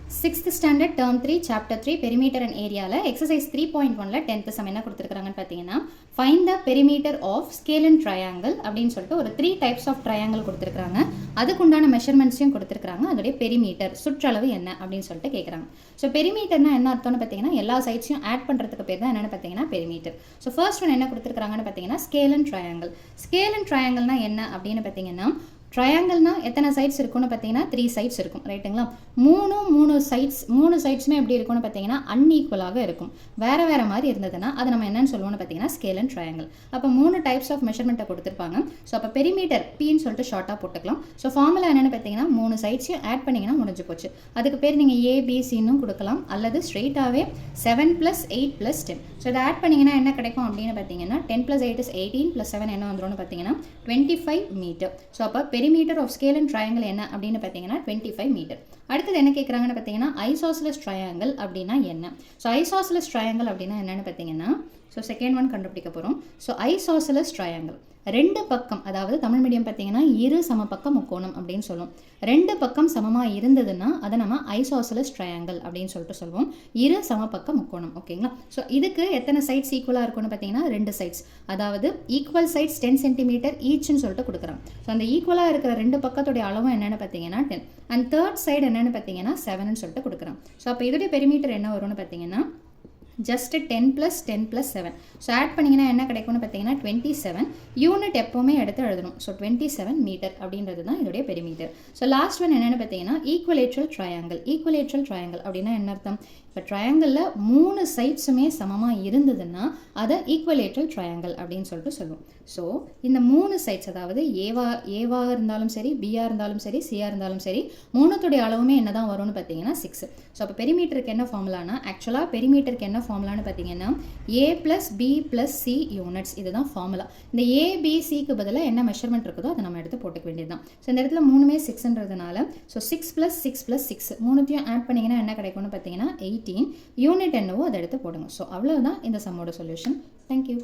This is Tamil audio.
6th standard term 3 chapter 3 perimeter and area ல exercise 3.1ல 10th sum என்ன கொடுத்திருக்காங்கன்னு பார்த்தீங்கன்னா find the perimeter of scale and triangle அப்படின்னு சொல்லிட்டு ஒரு 3 types of triangle கொடுத்திருக்காங்க. அதுக்கு உண்டான மெஷர்மெண்ட்ஸையும் கொடுத்திருக்காங்க. அதோட பெரிமீட்டர் சுற்றளவு என்ன அப்படின்னு சொல்லிட்டு கேக்குறாங்க. சோ பெரிமீட்டர்னா என்ன அர்த்தம்னு பார்த்தீங்கன்னா எல்லா சைட்ஸையும் ஆட் பண்றதுக்கு பேர் தான் என்னன்னு பார்த்தீங்கன்னா பெரிமீட்டர். சோ ஃபர்ஸ்ட் ஒன் என்ன கொடுத்திருக்காங்கன்னு பார்த்தீங்கன்னா scale and triangle. scale and triangleனா என்ன அப்படின்னு பார்த்தீங்கன்னா ட்ரையாங்கிள்னா எத்தனை சைட்ஸ் இருக்கும்னு பார்த்தீங்கன்னா 3 சைட்ஸ் இருக்கும் ரைட்டுங்களா. மூணு சைட்ஸுமே எப்படி இருக்கும்னு பார்த்தீங்கன்னா அன்ஈக்குவலாக இருக்கும். வேற வேற மாதிரி இருந்ததுன்னா அது நம்ம என்னன்னு சொல்லுவோம்னு பார்த்தீங்கன்னா ஸ்கேல் அண்ட் ட்ரையாங்கிள். அப்போ 3 டைப்ஸ் ஆஃப் மெஷர்மெண்ட்டை கொடுத்துருப்பாங்க. ஸோ அப்போ பெரிமீட்டர் பின்னு சொல்லிட்டு ஷார்ட்டாக போட்டுக்கலாம். ஸோ ஃபார்முலா என்னென்னு பார்த்தீங்கன்னா 3 சைட்ஸையும் ஆட் பண்ணிங்கன்னா முடிஞ்சு போச்சு. அதுக்கு பேர் நீங்கள் ஏபிசின்னு கொடுக்கலாம் அல்லது ஸ்ட்ரெயிட்டாகவே 7 + 8 + 10. ஸோ இதை ஆட் பண்ணிங்கன்னா என்ன கிடைக்கும் அப்படின்னு பார்த்தீங்கன்னா 10 + 8 is 18 + 7 என்ன வந்துடும்னு பார்த்தீங்கன்னா 25 மீட்டர். ஸோ அப்போ perimeter of scale and triangle என்ன அப்படின்னு பார்த்தீங்கன்னா 25 மீட்டர். அடுத்தது என்ன கேட்குறாங்கன்னு பார்த்தீங்கன்னா ஐசோசெலஸ் ட்ரையாங்கிள் அப்படின்னா என்ன. ஸோ ஐசோசெலஸ் ட்ரையாங்கிள் அப்படின்னா என்னன்னு பார்த்தீங்கன்னா ஸோ செகண்ட் ஒன் கண்டுபிடிக்க போகிறோம். ஸோ ஐசோசெலஸ் ட்ரையாங்கிள் ரெண்டு பக்கம், அதாவது தமிழ் மீடியம் பார்த்தீங்கன்னா இரு சமபக்க முக்கோணம் அப்படின்னு சொல்லுவோம். ரெண்டு பக்கம் சமமாக இருந்ததுன்னா அதை நம்ம ஐசோசெலஸ் ட்ரையாங்கிள் அப்படின்னு சொல்லிட்டு சொல்லுவோம். இரு சமபக்க முக்கோணம் ஓகேங்களா. ஸோ இதுக்கு எத்தனை சைட்ஸ் ஈக்குவலாக இருக்கும்னு பார்த்தீங்கன்னா 2 சைட்ஸ், அதாவது ஈக்குவல் சைட்ஸ் 10 சென்டிமீட்டர் ஈச்னு சொல்லிட்டு கொடுக்குறாங்க. ஸோ அந்த ஈக்குவலாக இருக்கிற ரெண்டு பக்கத்துடைய அளவும் என்னென்னு பார்த்தீங்கன்னா 10 அண்ட் தேர்ட் சைடு என்னென்னு பார்த்தீங்கன்னா 7ன்னு சொல்லிட்டு கொடுக்குறாங்க. ஸோ அப்போ இதோடைய பெரிமீட்டர் என்ன வரும்னு பார்த்தீங்கன்னா ஜஸ்ட் 10 + 10 + 7. ஸோ ஆட் பண்ணிங்கன்னா என்ன கிடைக்கும்னு பார்த்தீங்கன்னா 27. யூனிட் எப்போவுமே எடுத்து எழுதணும். ஸோ 27 மீட்டர் அப்படின்றது தான் இதோடைய பெரிமீட்டர். ஸோ லாஸ்ட் ஒன் என்னென்னு பார்த்தீங்கன்னா ஈக்குவலேட்ரல் ட்ரையாங்கிள். ஈக்குவலேட்ரல் ட்ரையாங்கிள் அப்படின்னா என்ன அர்த்தம்? இப்போ ட்ரையாங்கிளில் 3 சைட்ஸுமே சமமாக இருந்ததுன்னா அதை ஈக்குவலேட்ரல் ட்ரையாங்கிள் அப்படின்னு சொல்லிட்டு சொல்லுவோம். ஸோ இந்த 3 சைட்ஸ், அதாவது ஏவா இருந்தாலும் சரி, பியா இருந்தாலும் சரி, சியா இருந்தாலும் சரி, மூணுத்துடைய அளவுமே என்ன தான் வரும்னு பார்த்தீங்கன்னா 6. ஸோ அப்போ பெரிமீட்டருக்கு என்ன ஃபார்முலானா, ஆக்சுவலாக பெரிமீட்டருக்கு என்ன ஃபார்முலான்னு பார்த்தீங்கன்னா A + B + C யூனிட்ஸ். இதுதான் ஃபார்முலா. இந்த ABCக்கு பதிலாக என்ன மெஷர்மெண்ட் இருக்குதோ அதை நம்ம எடுத்து போட்டுக்க வேண்டியது தான். ஸோ இந்த இடத்துல மூணுமே 6ன்றதுனால ஸோ 6 + 6 + 6 மூணுத்தையும் ஆட் பண்ணிங்கன்னா என்ன கிடைக்கும்னு பார்த்தீங்கன்னா 18. யூனிட் என்னவோ அதை எடுத்து போடுங்க. ஸோ அவ்வளோதான் இந்த சம்மோட சொல்யூஷன். தேங்க்யூ.